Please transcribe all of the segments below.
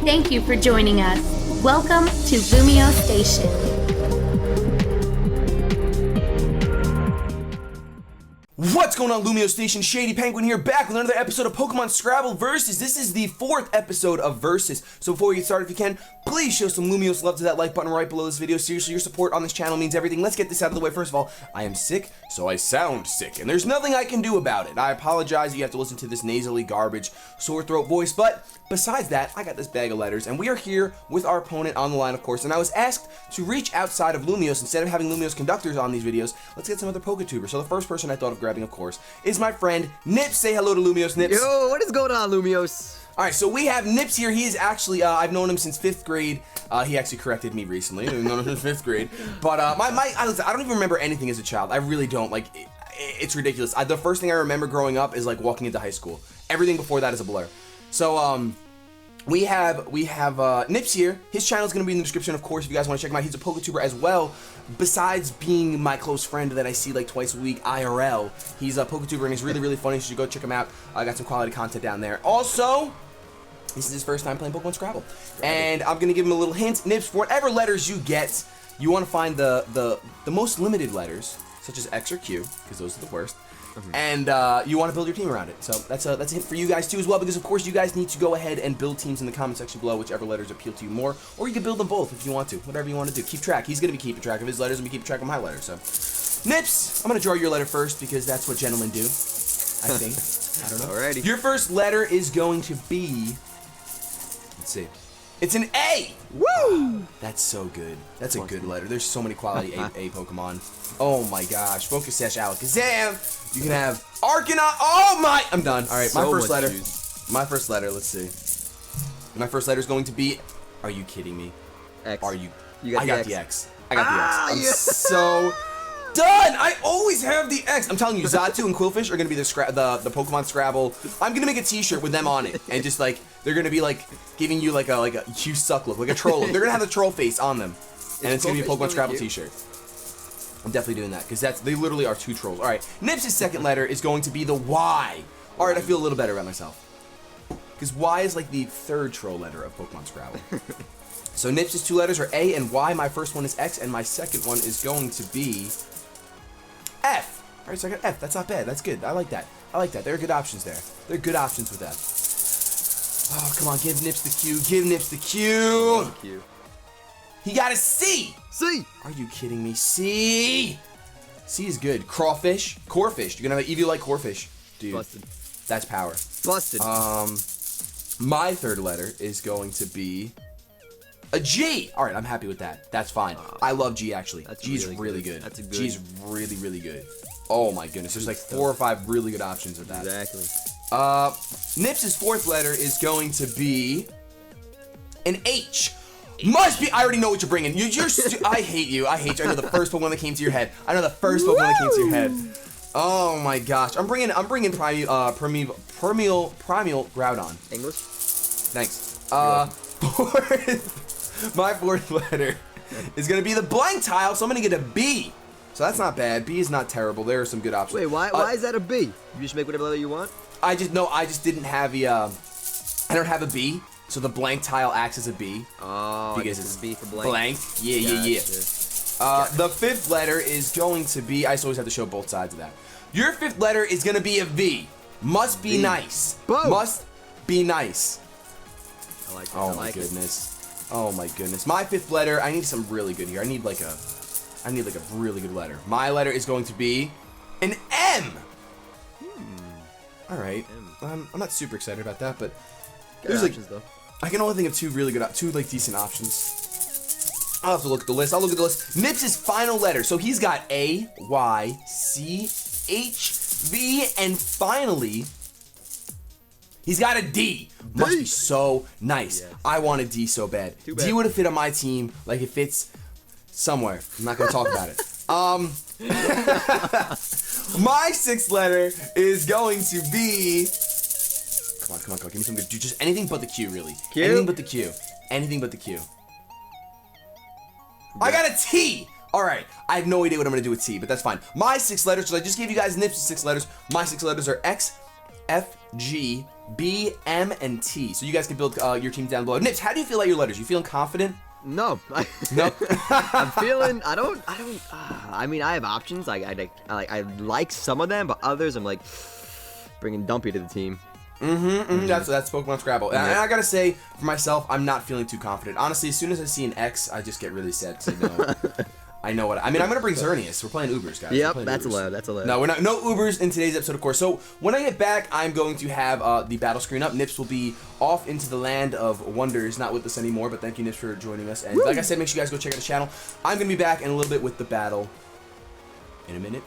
Thank you for joining us. Welcome to LumioseStation. What's going on, LumioseStation? ShadyPenguinn here, back with another episode of Pokemon Scrabble Versus. This is the 4th episode of Versus. So before we get started, if you can, please show some Lumiose love to that like button right below this video. Seriously, your support on this channel means everything. Let's get this out of the way. First of all, I am sick, so I sound sick, and there's nothing I can do about it. I apologize that you have to listen to this nasally garbage, sore throat voice, but besides that, I got this bag of letters, and we are here with our opponent on the line, of course, and I was asked to reach outside of Lumiose. Instead of having Lumiose Conductors on these videos, let's get some other Poketubers. So the first person I thought of grabbing, of course, is my friend Nips. Say hello to Lumiose, Nips. Yo, what is going on, Lumiose? Alright, so we have Nips here. He is actually, I've known him since 5th grade. He actually corrected me recently. I've known him since 5th grade. But I don't even remember anything as a child. I really don't. Like, it's ridiculous. The first thing I remember growing up is, like, walking into high school. Everything before that is a blur. So, we have Nips here. His channel is going to be in the description, of course, if you guys want to check him out. He's a Poketuber as well. Besides being my close friend that I see like twice a week IRL, he's a Poketuber and he's really, really funny. So you should go check him out. I got some quality content down there. Also, this is his first time playing Pokemon Scrabble. And I'm going to give him a little hint. Nips, for whatever letters you get, you want to find the most limited letters, such as X or Q, because those are the worst. And you want to build your team around it. So that's a hint for you guys too as well, because of course you guys need to go ahead and build teams in the comment section below, whichever letters appeal to you more, or you can build them both if you want to, whatever you want to do. Keep track. He's going to be keeping track of his letters and be keeping track of my letters. So Nips, I'm going to draw your letter first because that's what gentlemen do, I think. I don't know. Alrighty. Your first letter is going to be, let's see. It's an A! Woo! That's so good. That's a good letter. There's so many quality A Pokemon. Oh my gosh. Focus Sash Alakazam. You can have Arcanine. Oh my! I'm done. Alright, my first letter. My first letter, let's see. My first letter is going to be, are you kidding me? X. Are you? You got I the got X. the X. I got the X. I'm so done! I always have the X. I'm telling you, Xatu and Quillfish are gonna be the Pokemon Scrabble. I'm gonna make a T-shirt with them on it, and just like they're gonna be like giving you like a you suck look, like a troll. They're gonna have the troll face on them, and it's gonna be a Pokemon Scrabble T-shirt. I'm definitely doing that because they literally are 2 trolls. All right, Nips' second letter is going to be the Y. All right, I feel a little better about myself because Y is like the 3rd troll letter of Pokemon Scrabble. So Nips' 2 letters are A and Y. My first one is X, and my second one is going to be F. All right, so I got F. That's not bad. That's good. I like that. I like that. There are good options there. There are good options with that. Oh, come on. Give Nips the Q. Give Nips the Q. Thank you. He got a C. C. Are you kidding me? C. C is good. Crawfish. Corefish. You're going to have an EV like Corefish. Dude. Busted. That's power. Busted. My 3rd letter is going to be a G. All right, I'm happy with that. That's fine. I love G, actually. G's really good. That's a good. G's really, really good. Oh, my goodness. There's like 4 or 5 really good options with that. Exactly. Nips' 4th letter is going to be an H. Must be. I already know what you're bringing. I hate you. I hate you. I know the first Pokemon that came to your head. I know the first Pokemon that came to your head. Oh, my gosh. I'm bringing Primeval Groudon. English? Thanks. My 4th letter is going to be the blank tile, so I'm going to get a B. So that's not bad. B is not terrible. There are some good options. Wait, why is that a B? You just make whatever letter you want? I just didn't have the, I don't have a B, so the blank tile acts as a B. Oh, because it's B for blank. Blank. Yeah. The 5th letter is going to be, I just always have to show both sides of that. Your 5th letter is going to be a V. Must be nice. Boom. Must be nice. I like it. Oh my goodness. Oh my goodness. My 5th letter, I need something really good here. I need like a really good letter. My letter is going to be an M. All right. I'm not super excited about that, but there's like options, though. I can only think of 2 like decent options. I'll have to look at the list. I'll look at the list. Nips' final letter. So he's got A, Y, C, H, V, and finally he's got a D. Must be so nice. Yes. I want a D so bad. D would have fit on my team like it fits somewhere. I'm not going to talk about it. My 6th letter is going to be... Come on. Give me some good... Just anything but the Q, really. Q? Anything but the Q. Anything but the Q. I got a T! Alright, I have no idea what I'm going to do with T, but that's fine. My 6 letters, so I just gave you guys Nips' 6 letters. My 6 letters are X, F, G, B, M, and T. So you guys can build your team down below. Nips, how do you feel about your letters? You feeling confident? No. No. I'm feeling. I mean, I have options. I like some of them, but others I'm like bringing Dumpy to the team. That's Pokemon Scrabble. And I gotta say, for myself, I'm not feeling too confident. Honestly, as soon as I see an X, I just get really sad. So no. I know what I mean. I'm gonna bring Xerneas. We're playing Ubers, guys. Yep, that's allowed. That's allowed. No, we're not. No Ubers in today's episode, of course. So when I get back, I'm going to have the battle screen up. Nips will be off into the land of wonders, not with us anymore. But thank you, Nips, for joining us. And like I said, make sure you guys go check out the channel. I'm gonna be back in a little bit with the battle. In a minute.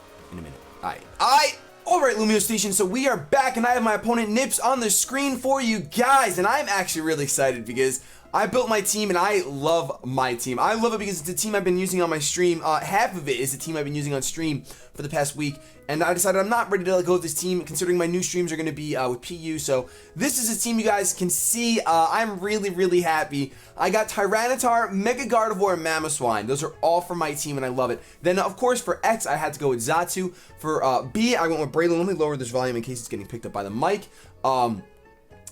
All right, LumioStation. So we are back, and I have my opponent Nips on the screen for you guys, and I'm actually really excited because I built my team, and I love my team. I love it because it's a team I've been using on my stream. Half of it is a team I've been using on stream for the past week, and I decided I'm not ready to let go of this team, considering my new streams are going to be with PU. So this is a team you guys can see. I'm really, really happy. I got Tyranitar, Mega Gardevoir, and Mamoswine. Those are all from my team, and I love it. Then, of course, for X, I had to go with Xatu. For B, I went with Braylon. Let me lower this volume in case it's getting picked up by the mic.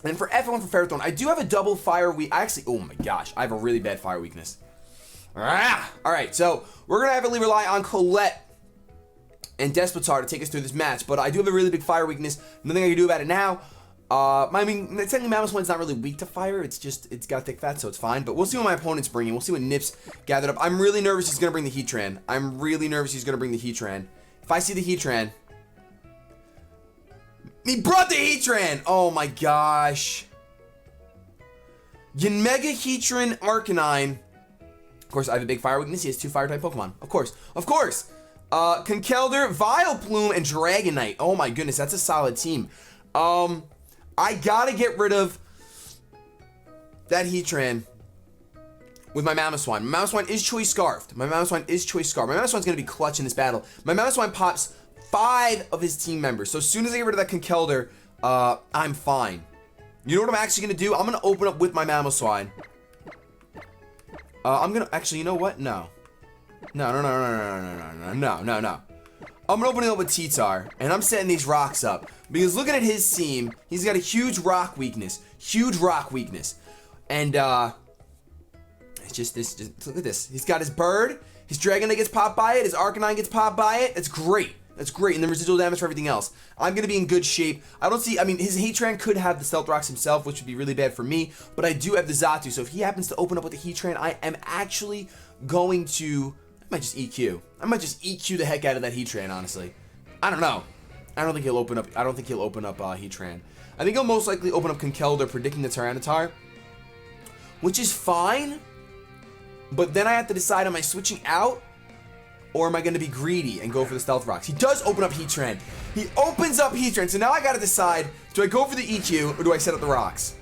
And for F, I went for Ferrothorn. I do have a double fire weak. Oh my gosh, I have a really bad fire weakness. Alright, so we're going to heavily rely on Colette and Despotar to take us through this match. But I do have a really big fire weakness. Nothing I can do about it now. I mean, technically Mamoswine's not really weak to fire. It's got thick fat, so it's fine. But we'll see what my opponent's bringing. We'll see what Nips gathered up. I'm really nervous he's going to bring the Heatran. If I see the Heatran... He brought the Heatran! Oh my gosh. Mega Heatran Arcanine. Of course, I have a big fire weakness. He has 2 fire-type Pokemon. Of course. Conkeldurr, Vileplume, and Dragonite. Oh my goodness, that's a solid team. I gotta get rid of that Heatran with my Mamoswine. My Mamoswine is Choice Scarfed. My Mamoswine's gonna be clutch in this battle. My Mamoswine pops 5 of his team members. So as soon as I get rid of that Conkeldurr, I'm fine. You know what I'm actually going to do? I'm going to open up with my Mamoswine. I'm going to... Actually, you know what? No. No. I'm going to open it up with T-Tar, and I'm setting these rocks up. Because looking at his team, he's got a huge rock weakness. And, it's just look at this. He's got his bird. His Dragonite gets popped by it. His Arcanine gets popped by it. It's great. And then residual damage for everything else. I'm going to be in good shape. I mean, his Heatran could have the Stealth Rocks himself, which would be really bad for me. But I do have the Xatu. So if he happens to open up with the Heatran, I am actually going to... I might just EQ. The heck out of that Heatran, honestly. I don't know. I don't think he'll open up Heatran. I think he'll most likely open up Conkeldurr, predicting the Tyranitar. Which is fine. But then I have to decide, am I switching out? Or am I going to be greedy and go for the Stealth Rocks? He does open up Heatran. He opens up Heatran. So now I got to decide, do I go for the EQ or do I set up the rocks?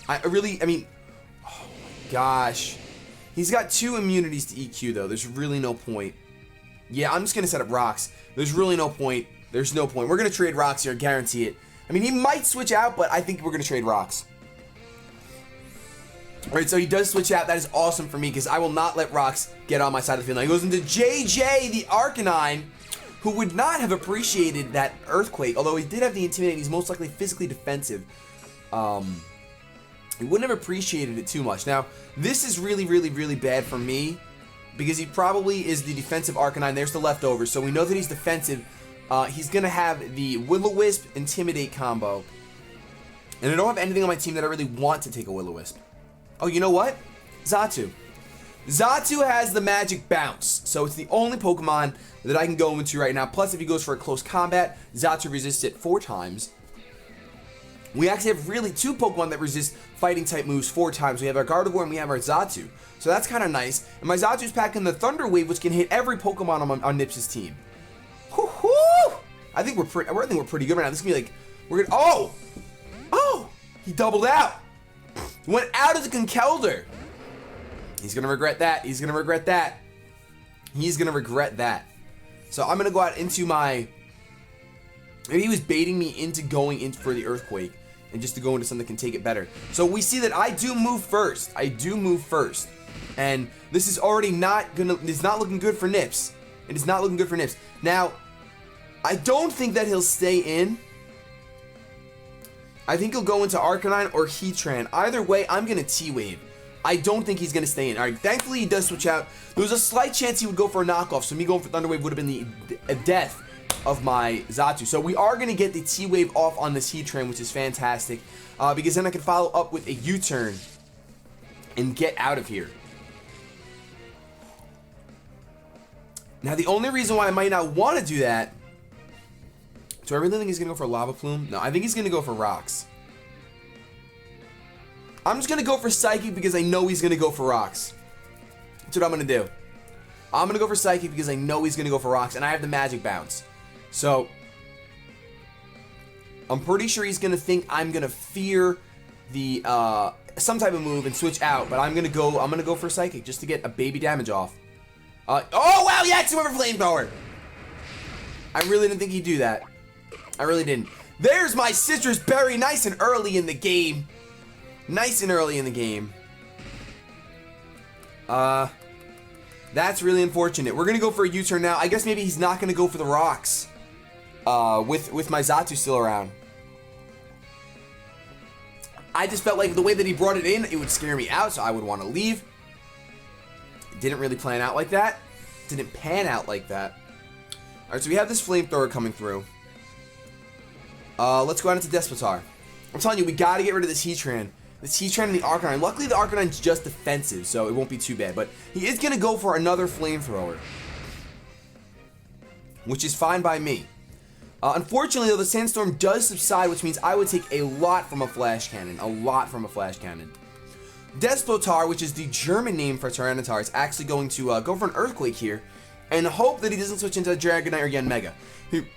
I mean, oh my gosh. He's got 2 immunities to EQ though. There's really no point. Yeah, I'm just going to set up rocks. There's really no point. We're going to trade rocks here, guarantee it. I mean, he might switch out, but I think we're going to trade rocks. Alright, so he does switch out. That is awesome for me because I will not let rocks get on my side of the field. Now he goes into JJ, the Arcanine, who would not have appreciated that Earthquake, although he did have the Intimidate. He's most likely physically defensive. He wouldn't have appreciated it too much. Now, this is really, really, really bad for me because he probably is the defensive Arcanine. There's the leftover, so we know that he's defensive. He's going to have the Will-O-Wisp Intimidate combo. And I don't have anything on my team that I really want to take a Will-O-Wisp. Oh, you know what? Xatu. Xatu has the magic bounce, so it's the only Pokemon that I can go into right now. Plus, if he goes for a close combat, Xatu resists it 4 times. We actually have really 2 Pokemon that resist fighting type moves 4 times. We have our Gardevoir and we have our Xatu. So that's kind of nice. And my Xatu's packing the Thunder Wave, which can hit every Pokemon on Nips' team. Woo-hoo! I think we're pretty good right now. This is gonna be like Oh! He doubled out. Went out of the Conkeldurr. He's going to regret that. So I'm going to go out into my... Maybe he was baiting me into going in for the Earthquake. And just to go into something that can take it better. So we see that I do move first. And this is already it's not looking good for Nips. Now, I don't think that he'll stay in. I think he'll go into Arcanine or Heatran. Either way, I'm going to T-Wave. I don't think he's going to stay in. All right, thankfully he does switch out. There was a slight chance he would go for a knockoff, so me going for Thunder Wave would have been the death of my Xatu. So we are going to get the T-Wave off on this Heatran, which is fantastic, because then I can follow up with a U-turn and get out of here. Now, the only reason why I might not want to do that... Do I really think he's going to go for a Lava Plume? No, I think he's going to go for Rocks. I'm just going to go for Psychic because I know he's going to go for Rocks. That's what I'm going to do. I'm going to go for Psychic because I know he's going to go for Rocks, and I have the Magic Bounce. So, I'm pretty sure he's going to think I'm going to fear the some type of move and switch out, but I'm going to go for Psychic just to get a baby damage off. Oh, wow, he actually went for Flamethrower. I really didn't think he'd do that. I really didn't. There's my Citrus Berry, nice and early in the game. Nice and early in the game. That's really unfortunate. We're going to go for a U-turn now. I guess maybe he's not going to go for the Rocks. With my Xatu still around. I just felt like the way that he brought it in, it would scare me out, so I would want to leave. Didn't really plan out like that. Didn't pan out like that. Alright, so we have this Flamethrower coming through. Let's go out into Despotar. I'm telling you, we gotta get rid of this Heatran. This Heatran and the Arcanine. Luckily, the Arcanine's just defensive, so it won't be too bad. But he is gonna go for another Flamethrower, which is fine by me. Unfortunately, though, the Sandstorm does subside, which means I would take a lot from a Flash Cannon. A lot from a Flash Cannon. Despotar, which is the German name for Tyranitar, is actually going to go for an Earthquake here and hope that he doesn't switch into Dragonite or Yanmega. He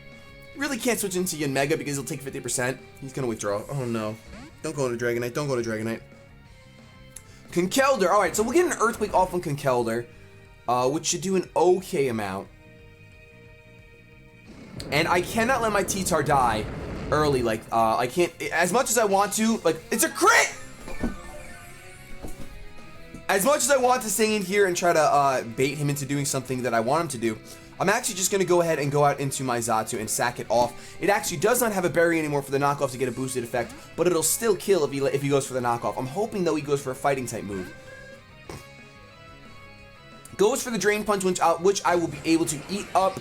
really can't switch into Yanmega because he'll take 50%. He's going to withdraw. Oh, no. Don't go to Dragonite. Don't go to Dragonite. Conkeldurr. Alright, so we'll get an Earthquake off on Conkeldurr, which should do an okay amount. And I cannot let my T-Tar die early. Like, I can't... As much as I want to... Like, it's a crit! As much as I want to stay in here and try to bait him into doing something that I want him to do, I'm actually just going to go ahead and go out into my Xatu and sack it off. It actually does not have a berry anymore for the knockoff to get a boosted effect, but it'll still kill if he goes for the knockoff. I'm hoping, though, he goes for a fighting type move. Goes for the Drain Punch, which I will be able to eat up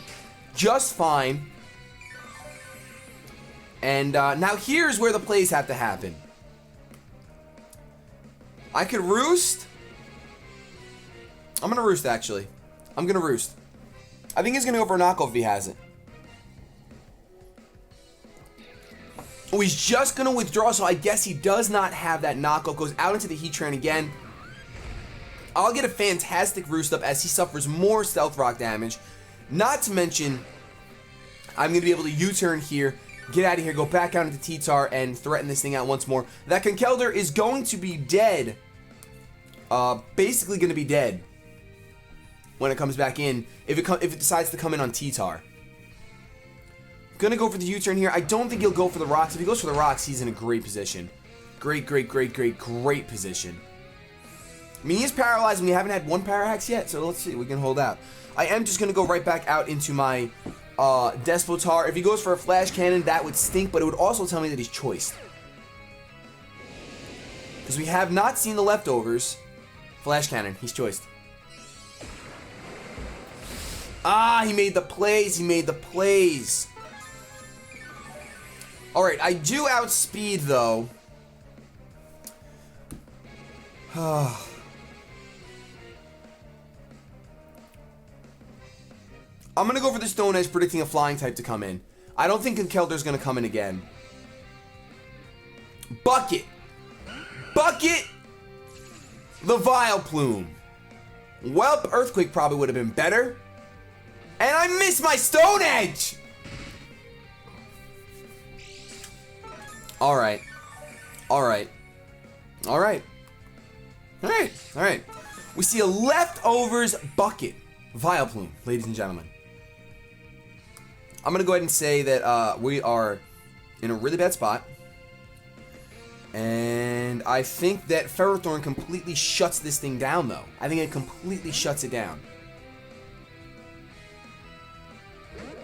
just fine. And now here's where the plays have to happen. I could Roost. I'm going to Roost, actually. I'm going to Roost. I think he's going to go for a knockoff if he has it. Oh, he's just going to withdraw, so I guess he does not have that knockoff. Goes out into the Heatran again. I'll get a fantastic Roost up as he suffers more Stealth Rock damage. Not to mention, I'm going to be able to U-turn here, get out of here, go back out into T-Tar, and threaten this thing out once more. That Conkeldurr is going to be dead. Basically going to be dead when it comes back in, if it decides to come in on T-Tar. Gonna go for the U-turn here. I don't think he'll go for the Rocks. If he goes for the Rocks, he's in a great position. Great position. I mean, he is paralyzed and we haven't had one Power Hex yet, so let's see, we can hold out. I am just gonna go right back out into my Despotar. If he goes for a Flash Cannon, that would stink, but it would also tell me that he's choiced. Because we have not seen the leftovers. Flash Cannon, he's choiced. Ah, he made the plays. Alright, I do outspeed, though. I'm going to go for the Stone Edge, predicting a Flying type to come in. I don't think Conkeldurr's going to come in again. Bucket! The Vileplume. Welp, Earthquake probably would have been better. And I missed my Stone Edge! Alright. We see a leftovers bucket. Vileplume, ladies and gentlemen. I'm going to go ahead and say that we are in a really bad spot. And I think that Ferrothorn completely shuts this thing down, though. I think it completely shuts it down.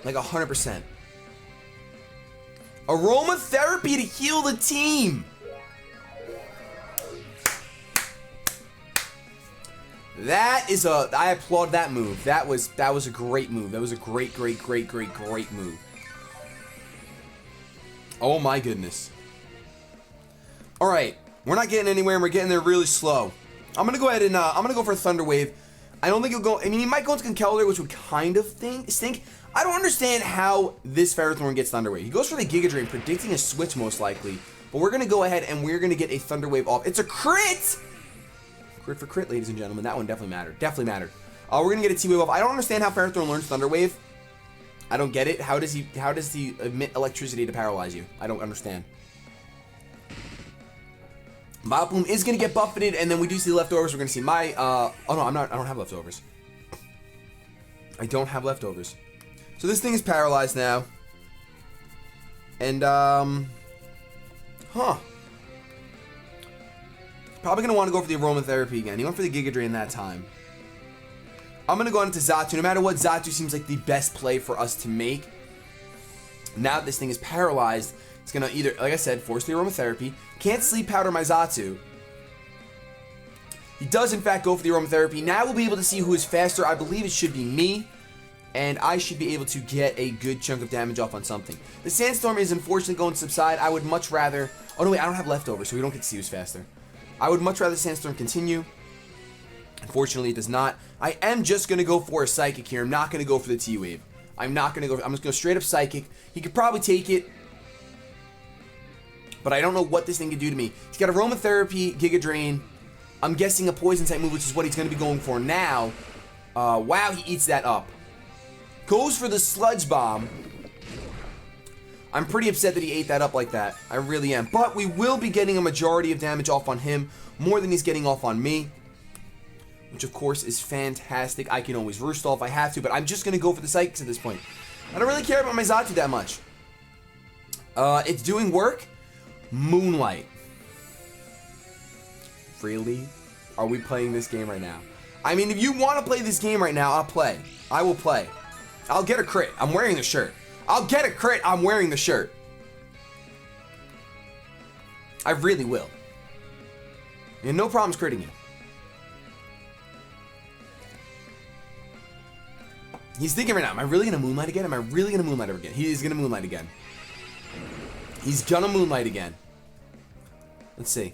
Like 100%. Aromatherapy to heal the team. I applaud that move. That was a great move. That was a great move. Oh my goodness. All right, we're not getting anywhere, and we're getting there really slow. I'm gonna go ahead and I'm gonna go for a Thunder Wave. I don't think he'll go. I mean, he might go into Conductor, which would kind of stink. I don't understand how this Ferrothorn gets Thunder Wave. He goes for the Giga Drain, predicting a switch most likely. But we're gonna go ahead and we're gonna get a Thunder Wave off. It's a crit. Crit for crit, ladies and gentlemen. That one definitely mattered. Definitely mattered. We're gonna get a T-Wave off. I don't understand how Ferrothorn learns Thunder Wave. I don't get it. How does he emit electricity to paralyze you? I don't understand. Vileplume is gonna get buffeted, and then we do see leftovers. We're gonna see my oh no, I don't have leftovers. I don't have leftovers. So this thing is paralyzed now. And probably gonna want to go for the aromatherapy again. He went for the Giga Drain that time. I'm gonna go into Xatu. No matter what, Xatu seems like the best play for us to make. Now that this thing is paralyzed, it's gonna either, like I said, force the aromatherapy. Can't sleep powder my Xatu. He does in fact go for the aromatherapy. Now we'll be able to see who is faster. I believe it should be me. And I should be able to get a good chunk of damage off on something. The Sandstorm is unfortunately going to subside. I would much rather... Oh no wait, I don't have leftovers, so we don't get to see who's faster. I would much rather Sandstorm continue. Unfortunately, it does not. I am just going to go for a Psychic here. I'm not going to go for the T-Wave. I'm not going to go... I'm just going to go straight up Psychic. He could probably take it. But I don't know what this thing could do to me. He's got Aromatherapy, Giga Drain. I'm guessing a Poison type move, which is what he's going to be going for now. Wow, he eats that up. Goes for the Sludge Bomb. I'm pretty upset that he ate that up like that. I really am. But we will be getting a majority of damage off on him. More than he's getting off on me. Which, of course, is fantastic. I can always Roost Stall if I have to. But I'm just going to go for the Psychics at this point. I don't really care about my Xatu that much. It's doing work. Moonlight. Really? Are we playing this game right now? I mean, if you want to play this game right now, I'll play. I will play. I'll get a crit. I'm wearing the shirt. I'll get a crit. I'm wearing the shirt. I really will. And no problems critting you. He's thinking right now, am I really going to Moonlight again? Am I really going to Moonlight again? He is going to Moonlight again. He's going to Moonlight again. Let's see.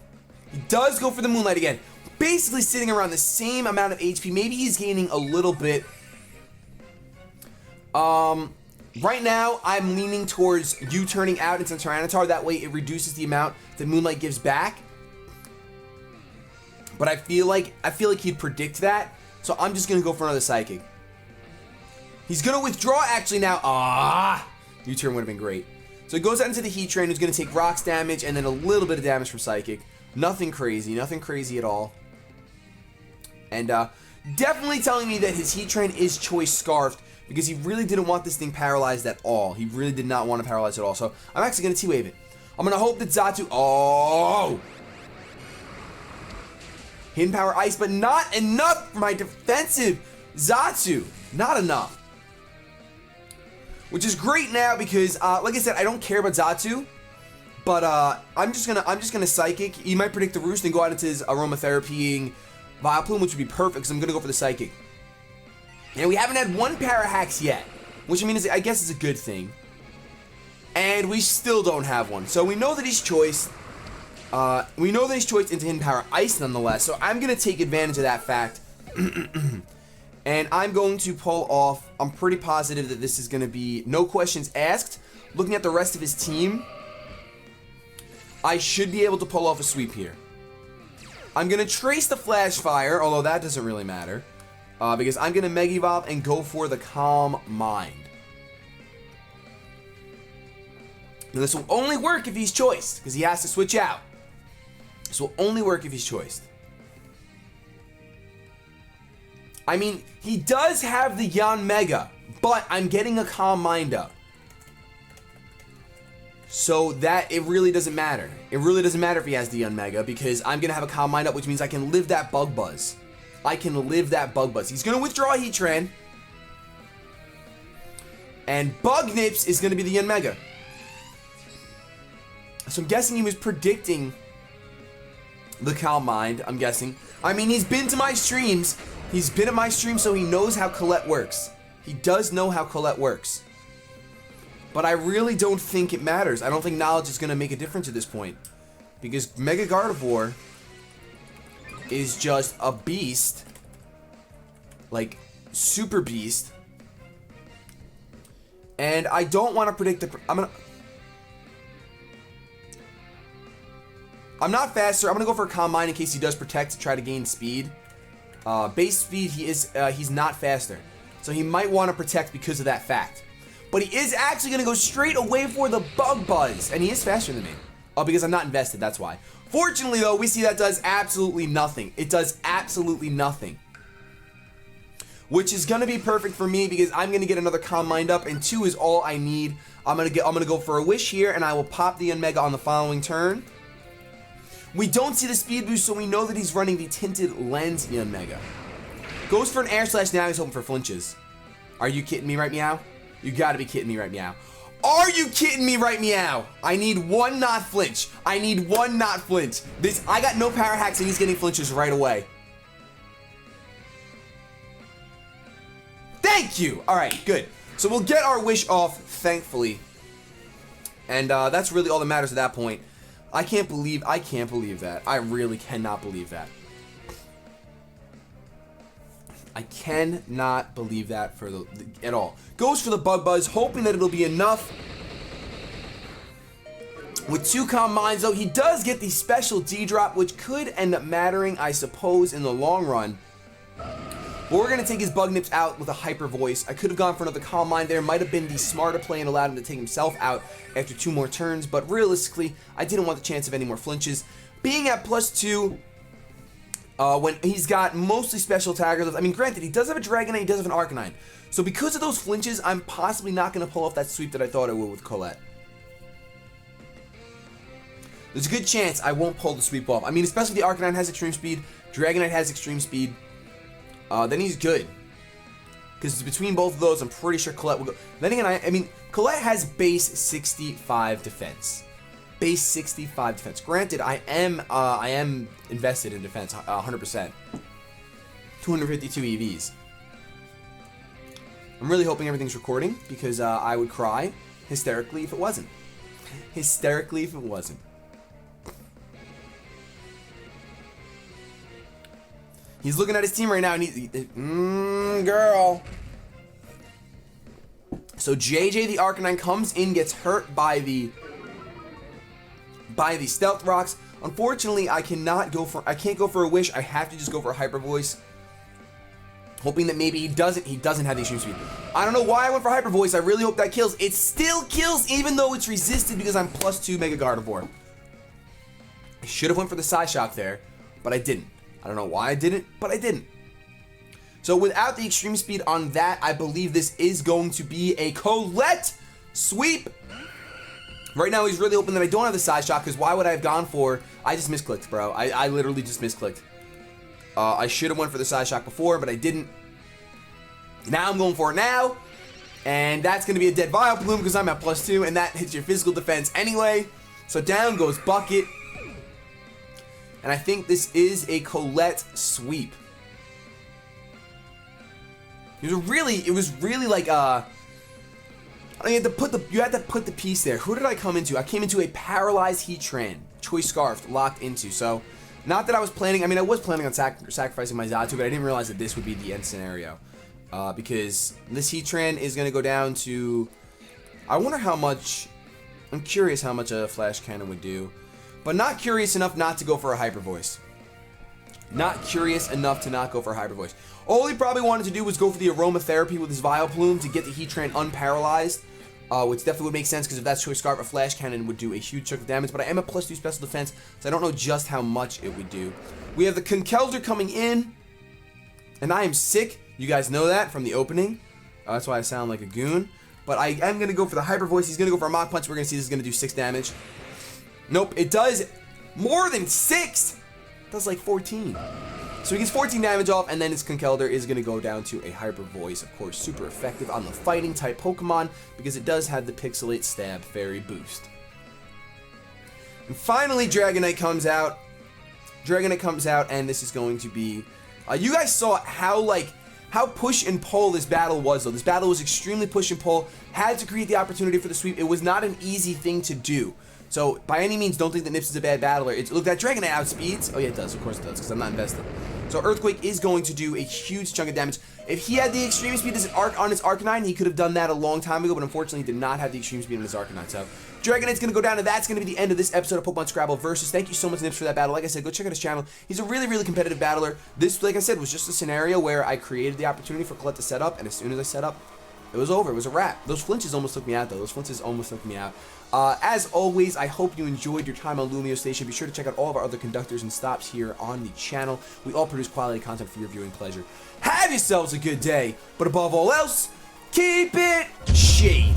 He does go for the Moonlight again. Basically sitting around the same amount of HP. Maybe he's gaining a little bit. Right now, I'm leaning towards you turning out into Tyranitar. That way, it reduces the amount that Moonlight gives back. But I feel like he'd predict that. So I'm just going to go for another Psychic. He's going to withdraw actually now. U-turn would have been great. So he goes out into the Heat Train, who's going to take Rocks damage and then a little bit of damage from Psychic. Nothing crazy at all. And definitely telling me that his Heat Train is Choice Scarfed because he really didn't want this thing paralyzed at all. He really did not want to paralyze it at all. So I'm actually going to T-Wave it. I'm going to hope that Xatu... Oh! Hidden Power Ice, but not enough for my defensive Xatu. Not enough. Which is great now because, like I said, I don't care about Xatu. But I'm just gonna Psychic. He might predict the Roost and go out into his Aromatherapying Vileplume, which would be perfect because I'm gonna go for the Psychic. And we haven't had one Parahax yet, which I mean I guess is a good thing. And we still don't have one, so we know that he's choiced. We know that he's choiced into Hidden Power Ice nonetheless. So I'm gonna take advantage of that fact, and I'm going to pull off. I'm pretty positive that this is gonna be no questions asked. Looking at the rest of his team, I should be able to pull off a sweep here. I'm going to trace the Flash Fire, although that doesn't really matter. Because I'm going to Mega Evolve and go for the Calm Mind. Now this will only work if he's choiced, because he has to switch out. This will only work if he's choiced. I mean, he does have the Yan Mega, but I'm getting a Calm Mind up. So that, it really doesn't matter. It really doesn't matter if he has the Unmega, because I'm going to have a Calm Mind up, which means I can live that Bug Buzz. I can live that Bug Buzz. He's going to withdraw Heatran. And Bug Nips is going to be the Unmega. So I'm guessing he was predicting the Calm Mind, I'm guessing. I mean, he's been to my streams. He's been at my stream, so he knows how Colette works. He does know how Colette works. But I really don't think it matters. I don't think knowledge is going to make a difference at this point. Because Mega Gardevoir is just a beast. Like, super beast. And I don't want to predict the... I'm not faster. I'm going to go for a Calm Mind in case he does protect to try to gain speed. Base speed, he's not faster. So he might want to protect because of that fact. But he is actually going to go straight away for the Bug Buzz. And he is faster than me. Oh, because I'm not invested, that's why. Fortunately, though, we see that does absolutely nothing. It does absolutely nothing. Which is going to be perfect for me because I'm going to get another Calm Mind up. And 2 is all I need. I'm going to go for a Wish here. And I will pop the Unmega on the following turn. We don't see the speed boost, so we know that he's running the Tinted Lens Unmega. Goes for an Air Slash, now he's hoping for flinches. Are you kidding me right meow? You gotta be kidding me right meow. Are you kidding me right meow? I need 1 not flinch. I need 1 not flinch. I got no power hacks and he's getting flinches right away. Thank you! Alright, good. So we'll get our Wish off, thankfully. And that's really all that matters at that point. I can't believe that. I really cannot believe that. I cannot believe that at all. Goes for the Bug Buzz, hoping that it'll be enough. With 2 Calm Minds, though, he does get the special D-Drop, which could end up mattering, I suppose, in the long run. But we're going to take his Bug Nips out with a Hyper Voice. I could have gone for another Calm Mind there. Might have been the smarter play and allowed him to take himself out after 2 more turns. But realistically, I didn't want the chance of any more flinches. Being at +2, when he's got mostly special taggers. I mean, granted, he does have a Dragonite, he does have an Arcanine. So because of those flinches, I'm possibly not going to pull off that sweep that I thought I would with Colette. There's a good chance I won't pull the sweep off. I mean, especially if the Arcanine has extreme speed, Dragonite has extreme speed. Then he's good. Because between both of those, I'm pretty sure Colette will go. Then again, I mean, Colette has base 65 defense. Base 65 defense. Granted, I am invested in defense 100%. 252 EVs. I'm really hoping everything's recording because I would cry hysterically if it wasn't. Hysterically if it wasn't. He's looking at his team right now, and girl. So JJ the Arcanine comes in, gets hurt by the Stealth Rocks. Unfortunately, I can't go for a Wish. I have to just go for a Hyper Voice, hoping that maybe he doesn't have the extreme speed. I don't know why I went for Hyper Voice. I really hope that kills. It still kills, even though it's resisted because I'm +2 Mega Gardevoir. I should have went for the Psyshock there, but I didn't. I don't know why I didn't, but I didn't. So without the extreme speed on that, I believe this is going to be a Colette sweep. Right now, he's really hoping that I don't have the side shot, because why would I have gone for... I just misclicked, bro. I literally just misclicked. I should have went for the side shot before, but I didn't. Now I'm going for it now. And that's going to be a dead Vileplume, because I'm at +2, and that hits your physical defense anyway. So down goes Bucket. And I think this is a Colette sweep. It was really like you had to put the piece there. Who did I come into? I came into a paralyzed Heatran, Choice Scarf locked into. So, not that I was planning. I mean, I was planning on sacrificing my Xatu, but I didn't realize that this would be the end scenario. Because this Heatran is gonna go down to. I wonder how much. I'm curious how much a Flash Cannon would do, but not curious enough not to go for a Hyper Voice. Not curious enough to not go for a Hyper Voice. All he probably wanted to do was go for the Aromatherapy with his Vileplume to get the Heatran unparalyzed, which definitely would make sense because if that's Choice Scarf, a Flash Cannon would do a huge chunk of damage, but I am a +2 special defense, so I don't know just how much it would do. We have the Conductor coming in, and I am sick. You guys know that from the opening. That's why I sound like a goon. But I am going to go for the Hyper Voice. He's going to go for a Mach Punch. We're going to see this is going to do 6 damage. Nope, it does more than 6. It does like 14. So he gets 14 damage off, and then his Conkeldurr is going to go down to a Hyper Voice. Of course, super effective on the fighting type Pokemon because it does have the Pixelate Stab Fairy boost. And finally, Dragonite comes out. Dragonite comes out, and this is going to be... you guys saw how push and pull this battle was, though. This battle was extremely push and pull. Had to create the opportunity for the sweep. It was not an easy thing to do. So, by any means, don't think that Nips is a bad battler. Look, that Dragonite outspeeds. Oh, yeah, it does. Of course it does, because I'm not invested. So, Earthquake is going to do a huge chunk of damage. If he had the extreme speed on his Arcanine, he could have done that a long time ago, but unfortunately, he did not have the extreme speed on his Arcanine. So, Dragonite's going to go down, and that's going to be the end of this episode of Pokemon Scrabble Versus. Thank you so much, Nips, for that battle. Like I said, go check out his channel. He's a really, really competitive battler. This, like I said, was just a scenario where I created the opportunity for Colette to set up, and as soon as I set up, it was over. It was a wrap. Those flinches almost took me out, though. Those flinches almost took me out. As always, I hope you enjoyed your time on LumioStation. Be sure to check out all of our other conductors and stops here on the channel. We all produce quality content for your viewing pleasure. Have yourselves a good day, but above all else, keep it shady.